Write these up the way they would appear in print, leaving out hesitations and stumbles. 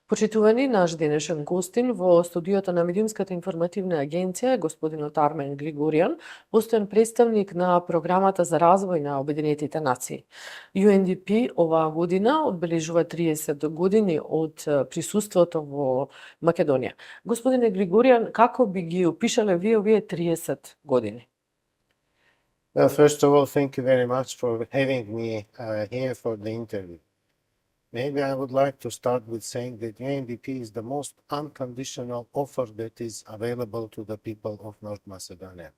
Почитувани, наш денешен гостин во студиото на Медиумската информативна агенција, господинот Армен Григорjan, постојан представник на Програмата за развој на Обединетите нации. UNDP оваа година одбележува 30 години од присуството во Македонија. Господине Григорjan, како би ги опишале вие овие 30 години? Well, first of all, thank you very much for having me here for the interview. Maybe I would like to start with saying that UNDP is the most unconditional offer that is available to the people of North Macedonia.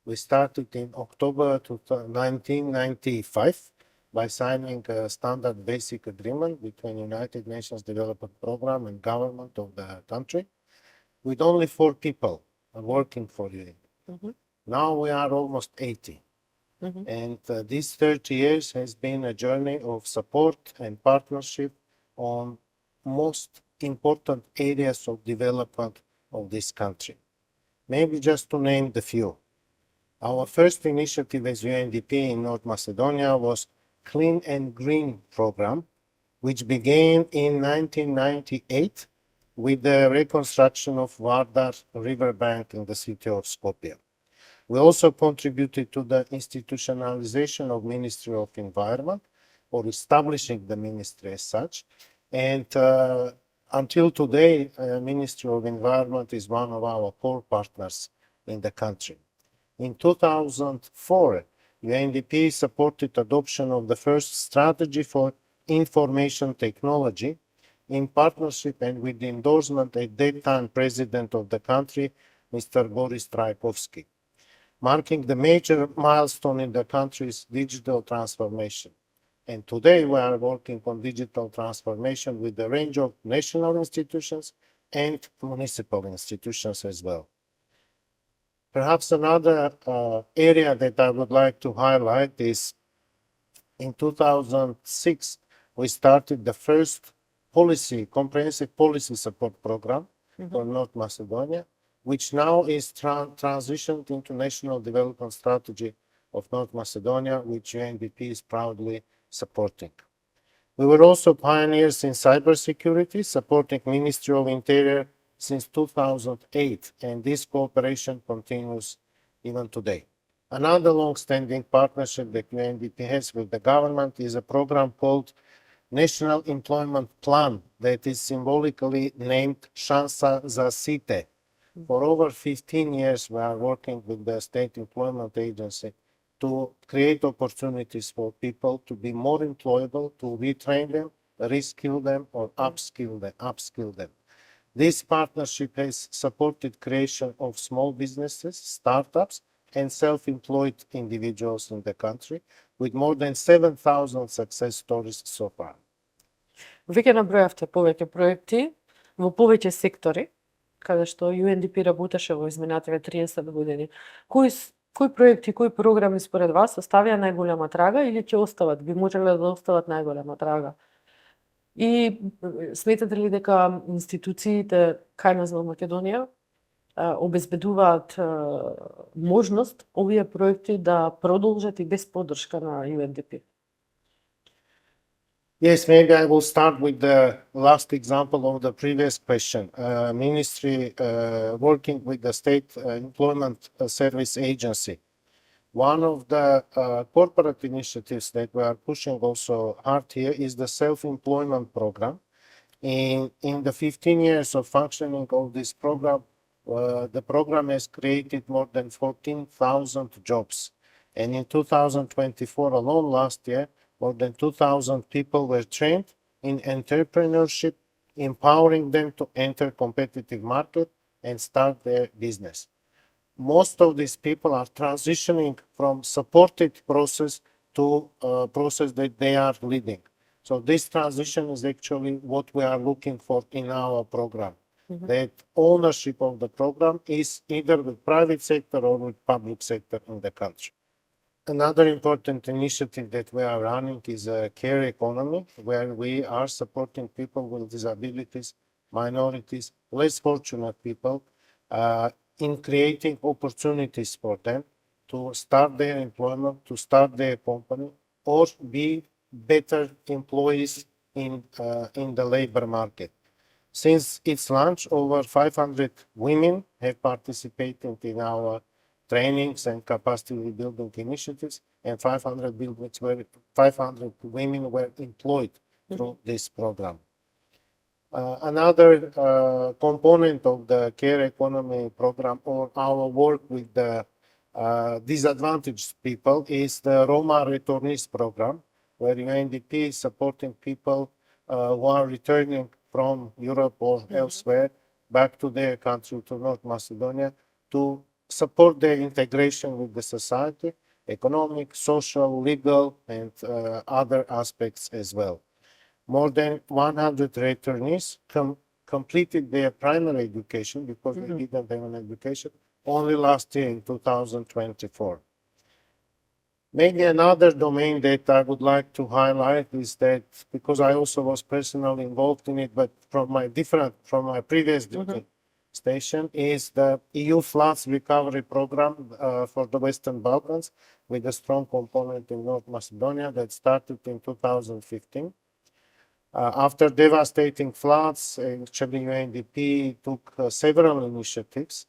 We started in October 1995 by signing a standard basic agreement between United Nations Development Program and government of the country, with only 4 people working for UNDP. Mm-hmm. Now we are almost 80. Mm-hmm. And these 30 years has been a journey of support and partnership on most important areas of development of this country. Maybe just to name the few. Our first initiative as UNDP in North Macedonia was Clean and Green program, which began in 1998 with the reconstruction of Vardar riverbank in the city of Skopje. We also contributed to the institutionalization of Ministry of Environment, or establishing the ministry as such. And until today, Ministry of Environment is one of our core partners in the country. In 2004, UNDP supported adoption of the first strategy for information technology in partnership and with the endorsement at that time President of the country, Mr. Boris Trajkovski, marking the major milestone in the country's digital transformation. And today we are working on digital transformation with a range of national institutions and municipal institutions as well. Perhaps another area that I would like to highlight is in 2006, we started the first comprehensive policy support program for North Macedonia, which now is transitioned into National Development Strategy of North Macedonia, which UNDP is proudly supporting. We were also pioneers in cybersecurity, supporting Ministry of Interior since 2008, and this cooperation continues even today. Another long-standing partnership that UNDP has with the government is a program called National Employment Plan that is symbolically named Šansa za Site. For over 15 years, we are working with the State Employment Agency to create opportunities for people to be more employable, to retrain them, reskill them, or upskill them. This partnership has supported creation of small businesses, startups, and self-employed individuals in the country, with more than 7,000 success stories so far. Веќе набројавте повеќе проекти во повеќе сектори, каде што UNDP работеше во изминативе 30 години. Кои проекти, кои програми според вас оставија најголема трага или ќе остават, би можеле да остават најголема трага? И сметате ли дека институциите кај нас во Македонија обезбедуваат можност овие проекти да продолжат и без поддршка на UNDP? Yes, maybe I will start with the last example of the previous question. Ministry working with the State Employment Service Agency. One of the corporate initiatives that we are pushing also hard here is the self-employment program. In the 15 years of functioning of this program, the program has created more than 14,000 jobs. And in 2024 alone, last year, more than 2,000 people were trained in entrepreneurship, empowering them to enter competitive market and start their business. Most of these people are transitioning from supported process to a process that they are leading. So this transition is actually what we are looking for in our program. That ownership of the program is either with private sector or with public sector in the country. Another important initiative that we are running is a care economy, where we are supporting people with disabilities, minorities, less fortunate people, in creating opportunities for them to start their employment, to start their company, or be better employees in the labor market. Since its launch, over 500 women have participated in our trainings and capacity building initiatives, and 500 women were employed through this program. Another component of the care economy program or our work with the disadvantaged people is the Roma returnees program, where UNDP is supporting people who are returning from Europe or elsewhere back to their country, to North Macedonia, to support their integration with the society, economic, social, legal, and other aspects as well. More than 100 returnees completed their primary education because they didn't have an education only last year in 2024. Maybe another domain that I would like to highlight is that, because I also was personally involved in it, but from my previous duty station, is the EU floods recovery program for the Western Balkans, with a strong component in North Macedonia that started in 2015. After devastating floods, actually UNDP took several initiatives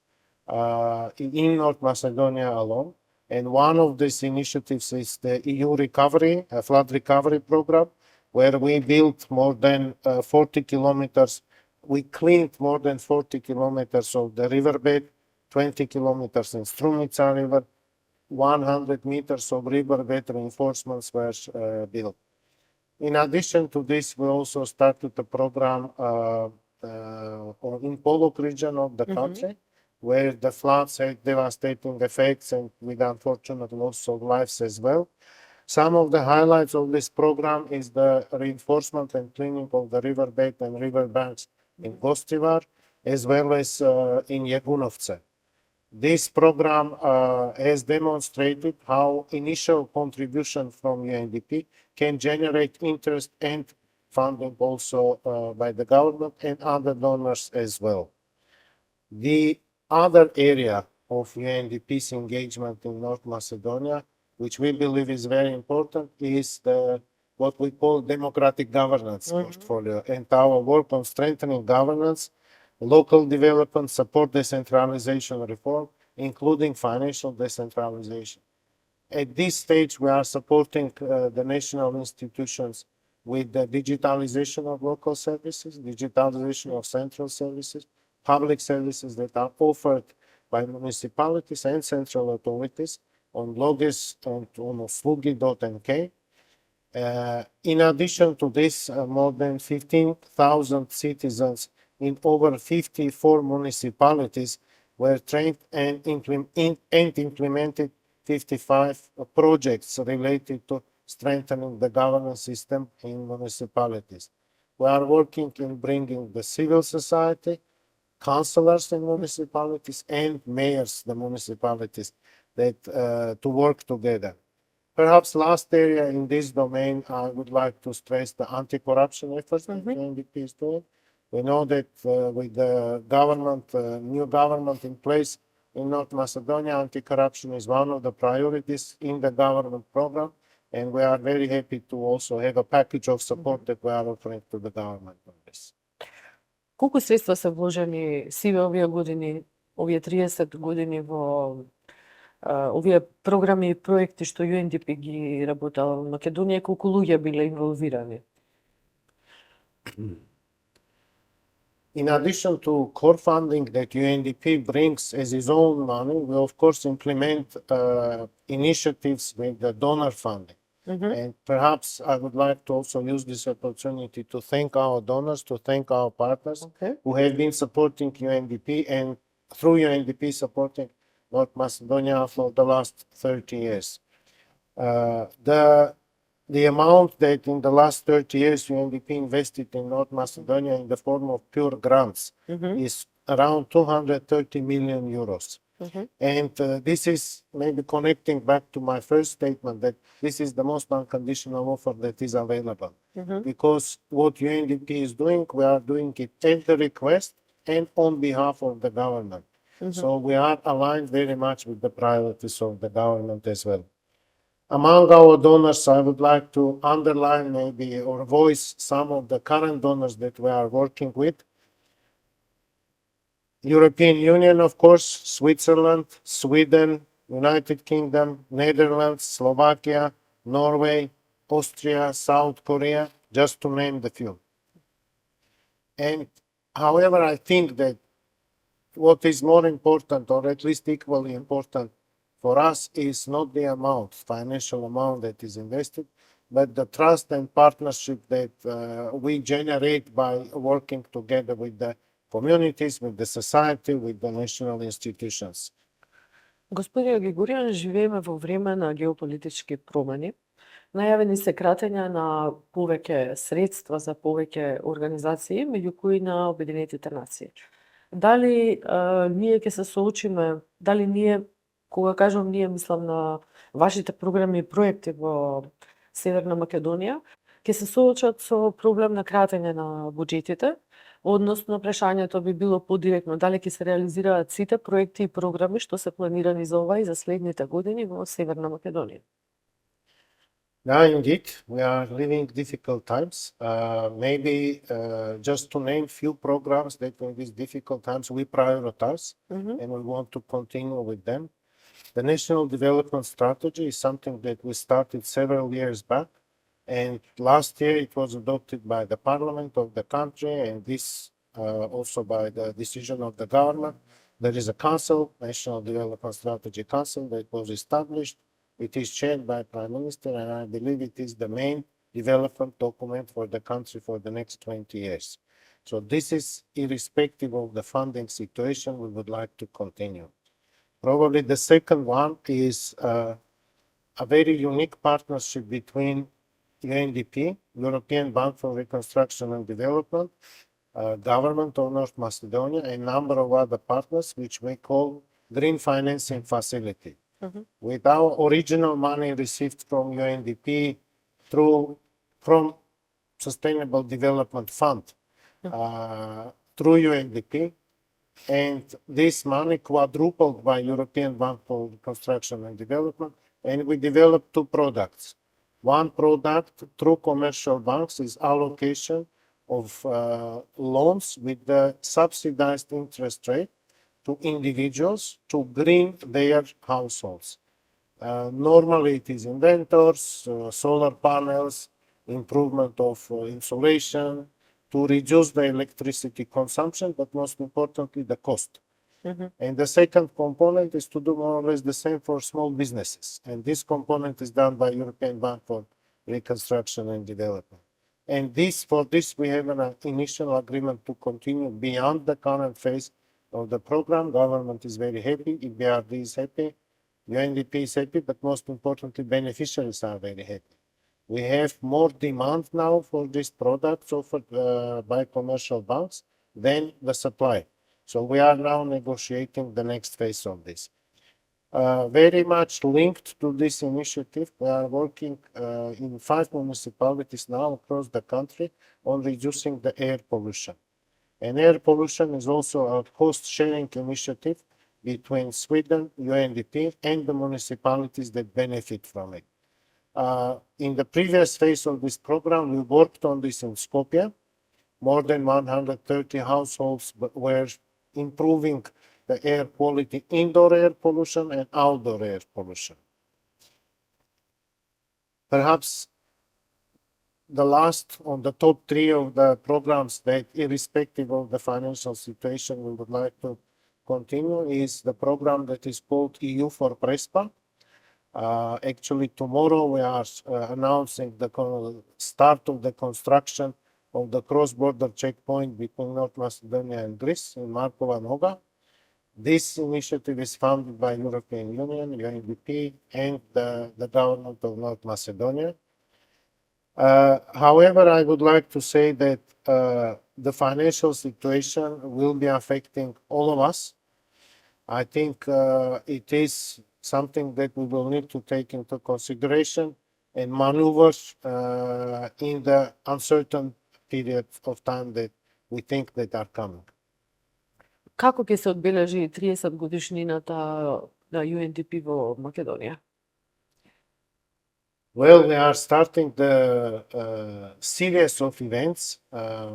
in North Macedonia alone. And one of these initiatives is the EU flood recovery program, where we built more than 40 kilometers. We cleaned more than 40 kilometers of the riverbed, 20 kilometers in Strumica River, 100 meters of riverbed reinforcements were built. In addition to this, we also started a program in Polog region of the country, where the floods had devastating effects and with unfortunate loss of lives as well. Some of the highlights of this program is the reinforcement and cleaning of the riverbed and riverbanks in Gostivar, as well as in Jegunovce. This program has demonstrated how initial contribution from UNDP can generate interest and funding also by the government and other donors as well. The other area of UNDP's engagement in North Macedonia, which we believe is very important, is what we call democratic governance portfolio, and our work on strengthening governance, local development, support decentralization reform, including financial decentralization. At this stage, we are supporting the national institutions with the digitalization of local services, digitalization of central services, public services that are offered by municipalities and central authorities on Logis and on Uslugi.nk. In addition to this, more than 15,000 citizens in over 54 municipalities were trained and implemented 55 projects related to strengthening the governance system in municipalities. We are working in bringing the civil society, councillors in municipalities, and mayors, the municipalities, to work together. Perhaps last area in this domain, I would like to stress the anti-corruption efforts that the UNDP is doing. We know that with the new government in place in North Macedonia, anti-corruption is one of the priorities in the government program, and we are very happy to also have a package of support that we are offering to the government on this. Колку средства се вложени сиве овие години, овие 30 години во овие програми и проекти што UNDP ги работела во Македонија, колку луѓе биле инволвирани? In addition to core funding that UNDP brings as its own money, we of course implement initiatives with the donor funding. And perhaps I would like to also use this opportunity to thank our donors, to thank our partners who have been supporting UNDP and through UNDP supporting North Macedonia for the last 30 years. The amount that in the last 30 years UNDP invested in North Macedonia in the form of pure grants is around 230 million euros. And this is maybe connecting back to my first statement that this is the most unconditional offer that is available. Because what UNDP is doing, we are doing it at the request and on behalf of the government. So we are aligned very much with the priorities of the government as well. Among our donors, I would like to underline maybe or voice some of the current donors that we are working with. European Union, of course, Switzerland, Sweden, United Kingdom, Netherlands, Slovakia, Norway, Austria, South Korea, just to name the few. And however, I think that what is more important, or at least equally important for us, is not the amount, financial amount that is invested, but the trust and partnership that we generate by working together with the communities, with the society, with the national institutions. Господин Григорjan, живееме во време на геополитички промени. Најавени се кратења на повеќе средства за повеќе организации, меѓу кои на Обединетите нации. Дали ние ќе се соочиме, дали ние, кога кажам ние, мислам на вашите програми и проекти во Северна Македонија, ќе се соочат со проблем на кратење на буџетите, односно прашањето би било подиректно дали ќе се реализираат сите проекти и програми што се планирани за ова и за следните години во Северна Македонија. Yeah, indeed, we are living difficult times. Maybe just to name few programs that in these difficult times we prioritize and we want to continue with them. The National Development Strategy is something that we started several years back, and last year it was adopted by the parliament of the country, and this also by the decision of the government. There is a council, National Development Strategy Council, that was established. It is chaired by Prime Minister, and I believe it is the main development document for the country for the next 20 years. So this is irrespective of the funding situation, we would like to continue. Probably the second one is a very unique partnership between UNDP, European Bank for Reconstruction and Development, Government of North Macedonia, and a number of other partners, which we call Green Financing Facility. With our original money received from UNDP from Sustainable Development Fund through UNDP, and this money quadrupled by European Bank for Reconstruction and Development, and we developed two products. One product through commercial banks is allocation of loans with the subsidized interest rate to individuals to green their households. Normally it is inventors, solar panels, improvement of insulation, to reduce the electricity consumption, but most importantly, the cost. And the second component is to do more or less the same for small businesses. And this component is done by European Bank for Reconstruction and Development. And for this, we have an initial agreement to continue beyond the current phase of the program. Government is very happy, EBRD is happy, UNDP is happy, but most importantly, beneficiaries are very happy. We have more demand now for these products offered by commercial banks than the supply. So we are now negotiating the next phase of this. Very much linked to this initiative, we are working in 5 municipalities now across the country on reducing the air pollution. And air pollution is also a cost-sharing initiative between Sweden, UNDP, and the municipalities that benefit from it. In the previous phase of this program, we worked on this in Skopje. More than 130 households were improving the air quality, indoor air pollution and outdoor air pollution. Perhaps the last on the top 3 of the programs that, irrespective of the financial situation, we would like to continue is the program that is called EU for Prespa. Actually, tomorrow we are announcing the start of the construction of the cross-border checkpoint between North Macedonia and Greece in Markova Noga. This initiative is funded by European Union, UNDP, and the government of North Macedonia. However, I would like to say that the financial situation will be affecting all of us. I think it is something that we will need to take into consideration and maneuver in the uncertain period of time that we think that are coming. Како ќе се одбележи 30 годишнината на UNDP во Македонија? Well, we are starting the series of events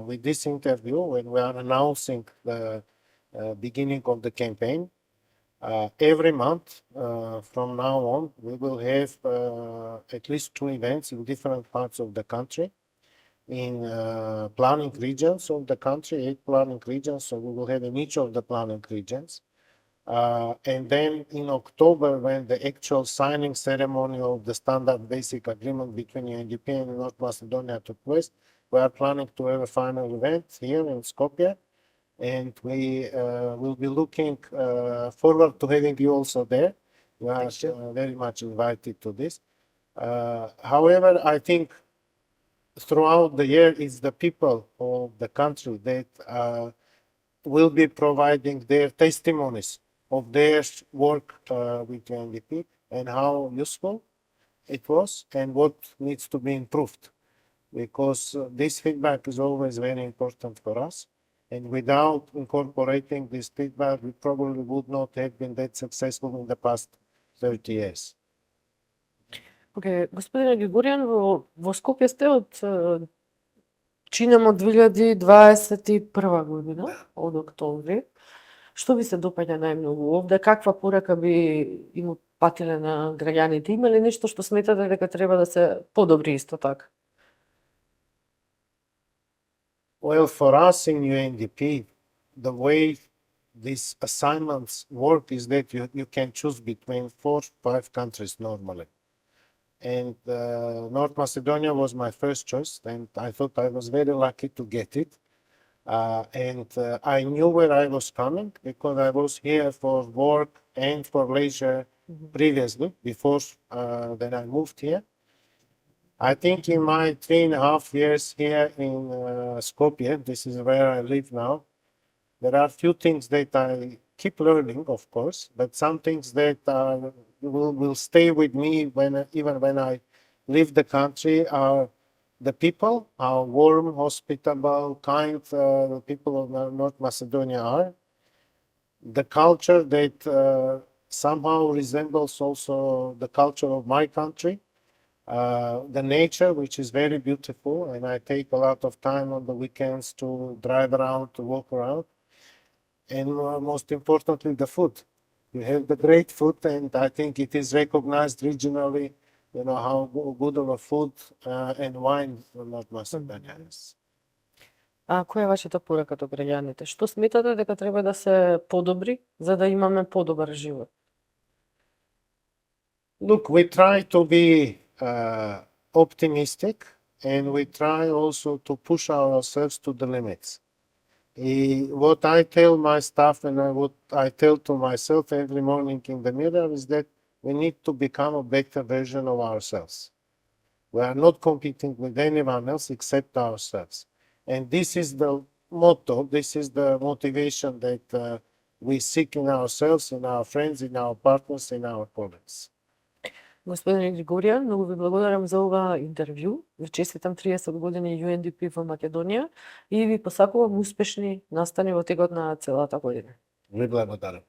with this interview when we are announcing the beginning of the campaign. Every month from now on, we will have at least 2 events in different parts of the country, in planning regions of the country, 8 planning regions, so we will have in each of the planning regions. And then in October, when the actual signing ceremony of the standard basic agreement between UNDP and North Macedonia took place, we are planning to have a final event here in Skopje, and we will be looking forward to having you also there. You are very much invited to this. However, I think throughout the year, it's the people of the country that will be providing their testimonies of their work with UNDP and how useful it was and what needs to be improved. Because this feedback is always very important for us. And without incorporating this feedback, we probably would not have been that successful in the past 30 years. Okay, господине Григорjan, во Скопје сте од чинем од 2021 година, од октомври. Што ви се допаѓа најмногу овде? Каква порака би им патиле на граѓаните? Има ли нешто што сметате дека треба да се подобри исто така? Well, for us in UNDP, the way these assignments work is that you can choose between 4 or 5 countries normally. And North Macedonia was my first choice, and I thought I was very lucky to get it. And I knew where I was coming because I was here for work and for leisure previously, before then I moved here. I think in my 3.5 years here in Skopje, this is where I live now, there are few things that I keep learning, of course, but some things that will stay with me even when I leave the country are the people, how warm, hospitable, kind the people of North Macedonia are. The culture that somehow resembles also the culture of my country. The nature, which is very beautiful, and I take a lot of time on the weekends to drive around, to walk around. And most importantly, the food. You have the great food, and I think it is recognized regionally, you know, how good of a food and wine North Macedonia is. А која е вашата порака до граѓаните? Што сметате дека треба да се подобри за да имаме подобар живот? Look, we try to be optimistic, and we try also to push ourselves to the limits. What I tell my staff and what I tell to myself every morning in the mirror is that we need to become a better version of ourselves. We are not competing with anyone else except ourselves. And this is the motto, this is the motivation that we seek in ourselves, in our friends, in our partners, in our colleagues. Господине Григорjan, многу ви благодарам за ова интервју. Ви честитам 30 години UNDP во Македонија и ви посакувам успешни настани во текот на целата година. Ви благодарам.